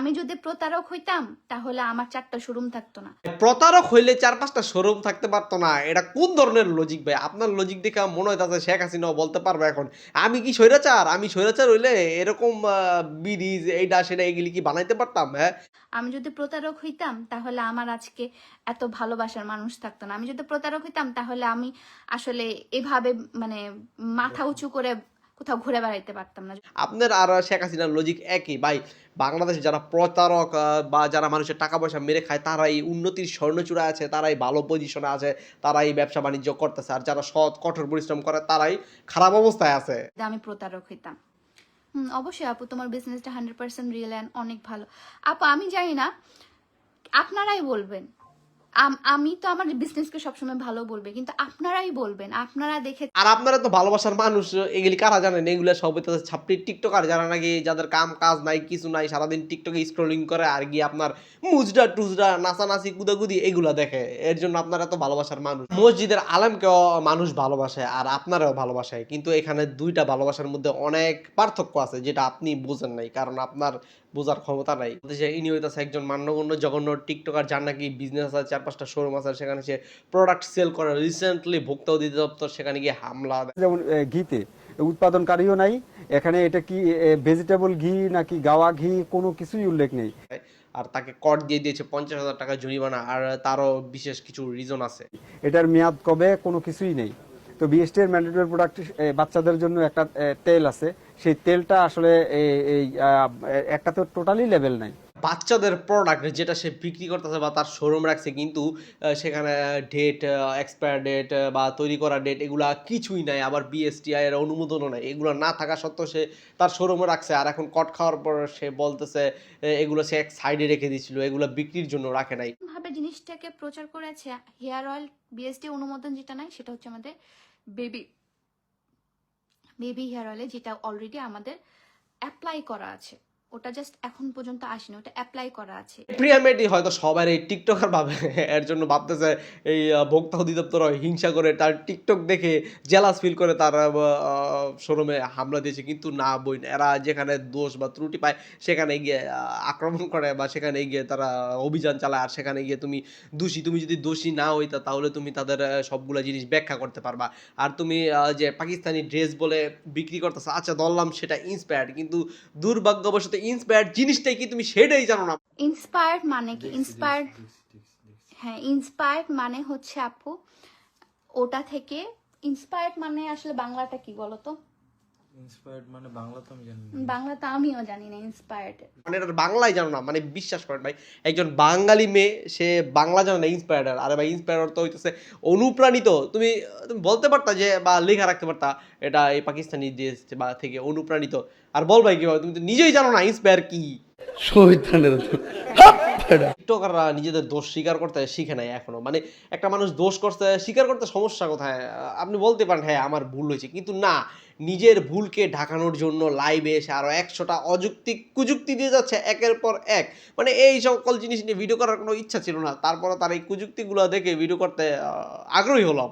আমি যদি প্রতারক হইতাম তাহলে আমার 4টা শোরুম থাকতো না। প্রতারক হইলে 4-5টা শোরুম থাকতে পারতো না, এটা কোন ধরনের লজিক ভাই? আপনার লজিক দেখে আমার মনে হইতাছে শেখ হাসিনাও বলতে পারবে এখন আমি কি স্বৈরাচার? আমি স্বৈরাচার হইলে এরকম ব্রিজ এইটা সেটা এগুলি কি বানাইতে পারতাম, হ্যাঁ? আমি যদি প্রতারক হইতাম তাহলে আমার আজকে এত ভালোবাসার মানুষ থাকতো না। আমি যদি প্রতারক হইতাম তাহলে আমি আসলে এভাবে মানে মাথা উঁচু করে কোথাও ঘুরে বেড়াইতে পারতাম না। আপনার আর শেখ হাসিনার লজিক একই ভাই। বাংলাদেশে যারা প্রতারক বা যারা মানুষের টাকা পয়সা মেরে খায় তারাই উন্নতির স্বর্ণচূড়ায় আছে, তারাই ভালো পজিশনে আছে, তারাই ব্যবসা বাণিজ্য করতেছে। আর যারা সৎ কঠোর পরিশ্রম করে তারাই খারাপ অবস্থায় আছে। যে আমি প্রতারক হইতাম। অবশ্যই আপু, তোমার বিজনেসটা 100% রিয়েল অ্যান্ড অনেক ভালো। আপু আমি জানি না, আপনারাই বলবেন। আমি তো আমার বিজনেসকে সবসময় ভালো বলবে, কিন্তু আপনারাই বলবেন, আপনারা দেখে। আর আপনারা তো ভালোবাসার মানুষ, এগুলি কারা জানেন? এগুলা সব হইতাছে ছাপড়ি টিকটকার যারা নাকি যাদের কাম কাজ নাই, কিছু নাই, সারাদিন টিকটকে স্ক্রলিং করে আর গিয়ে আপনার মুজরা টুজরা নাচানাচি কুদাকুদি এগুলা দেখে। এর জন্য আপনারা তো ভালোবাসার মানুষ। মসজিদের আলেমকেও মানুষ ভালোবাসে আর আপনারাও ভালোবাসে, কিন্তু এখানে 2টা ভালোবাসার মধ্যে অনেক পার্থক্য আছে যেটা আপনি বুঝেন নাই, কারণ আপনার বোঝার ক্ষমতা নাই। ইনি হইতাছে একজন মান্যগণ্য জঘন্য টিকটকার যার নাকি বিজনেস আছে, 4-5টা শোরুম আছে, সেখানে সে প্রোডাক্ট সেল করে। রিসেন্টলি ভোক্তা অধিদপ্তর সেখানে গিয়ে হামলা। যেমন ঘিতে উৎপাদনকারীও নাই এখানে, এটা কি ভেজিটেবল ঘি নাকি গাওয়া ঘি কোনো কিছুই উল্লেখ নেই। আর তাকে কর দিয়ে দিয়েছে 50,000 টাকা জরিমানা, আর তারও বিশেষ কিছু রিজন আছে। এটার মেয়াদ কবে কোনো কিছুই নেই। তো বিএসটি এর ম্যান্ডেটরি প্রোডাক্ট বাচ্চাদের জন্য একটা তেল আছে, সেই তেলটা আসলে এই একটা তো টোটালি লেভেল নাই। বাচ্চাদের প্রোডাক্ট যেটা সে বিক্রি করতেছে বা তার শোরুম রাখছে, কিন্তু সেখানে ডেট, এক্সপায়ার ডেট বা তৈরি করা ডেট এগুলা কিছুই নাই। আবার বিএসটিআই এর অনুমোদনও নাই। এগুলো না থাকা সত্ত্বেও সে তার শোরুমে রাখছে। আর এখন কট খাওয়ার পর সে বলতেছে এগুলো সে এক সাইডে রেখে দিয়েছিল, এগুলো বিক্রির জন্য রাখে নাই। ভাবে জিনিসটাকে প্রচার করেছে। হেয়ার অয়েল বিএসটি অনুমোদন যেটা নাই, সেটা হচ্ছে আমাদের বেবি বেবি হেয়ার অয়েলে, যেটা অলরেডি আমাদের অ্যাপ্লাই করা আছে। ওটা জাস্ট এখন পর্যন্ত আসেনি, ওটা অ্যাপ্লাই করা আছে। প্রিয়ামেডি হয়তো সবার এই টিকটকার ভাবে, এর জন্য ভাবতেছে এই ভোক্তা অধিদপ্তর হিংসা করে তার টিকটক দেখে জেলাস ফিল করে তার শোরুমে হামলা দিয়েছে, কিন্তু না বই, এরা যেখানে দোষ বা ত্রুটি পায় সেখানে গিয়ে আক্রমণ করে বা সেখানে গিয়ে তারা অভিযান চালায়। আর সেখানে গিয়ে তুমি দোষী, তুমি যদি দোষী না হইতা তাহলে তুমি তাদের সবগুলা জিনিস ব্যাখ্যা করতে পারবা। আর তুমি যে পাকিস্তানি ড্রেস বলে বিক্রি করতেছো, আচ্ছা ধরলাম সেটা ইন্সপায়ার্ড, কিন্তু দুর্ভাগ্যবশত ইন্সপায়ার্ড জিনিসটাই কি তুমি সেটাই জানো না। ইন্সপায়ার্ড মানে কি? ইন্সপায়ার্ড, হ্যাঁ, ইন্সপায়ার্ড মানে হচ্ছে আপু ওটা থেকে। ইন্সপায়ার্ড মানে আসলে বাংলাটা কি বলতো? ইন্সপায়ার্ড মানে বাংলা তো আমি জানি না। বাংলা তো আমিও জানি না ইন্সপায়ার্ড। মানে এটার বাংলায় জানো না, মানে বিশ্বাস করেন ভাই, একজন বাঙালি মেয়ে সে বাংলা জানে না ইন্সপায়ার্ড। আরে ভাই ইন্সপায়ার্ড তো হইতেছে অনুপ্রাণিত। তুমি তুমি বলতে পারতা যে বা লেখা রাখতে পারতা এটা এই পাকিস্তানি দেশ বা থেকে অনুপ্রাণিত। আর বল ভাই কিভাবে, তুমি তো নিজেই জানো না ইন্সপায়ার কি। টিকটকাররা নিজেদের দোষ স্বীকার করতে শিখে নাই এখনো। মানে একটা মানুষ দোষ করতে স্বীকার করতে সমস্যা কোথায়? আপনি বলতে পারেন হ্যাঁ আমার ভুল হয়েছে, কিন্তু না, নিজের ভুলকে ঢাকানোর জন্য লাইভে এসে আরো 100টা অযৌক্তিক কুযুক্তি দিয়ে যাচ্ছে একের পর এক। মানে এই সকল জিনিস নিয়ে ভিডিও করার কোনো ইচ্ছা ছিল না, তারপরে তার এই কুযুক্তিগুলো দেখে ভিডিও করতে আগ্রহী হলাম।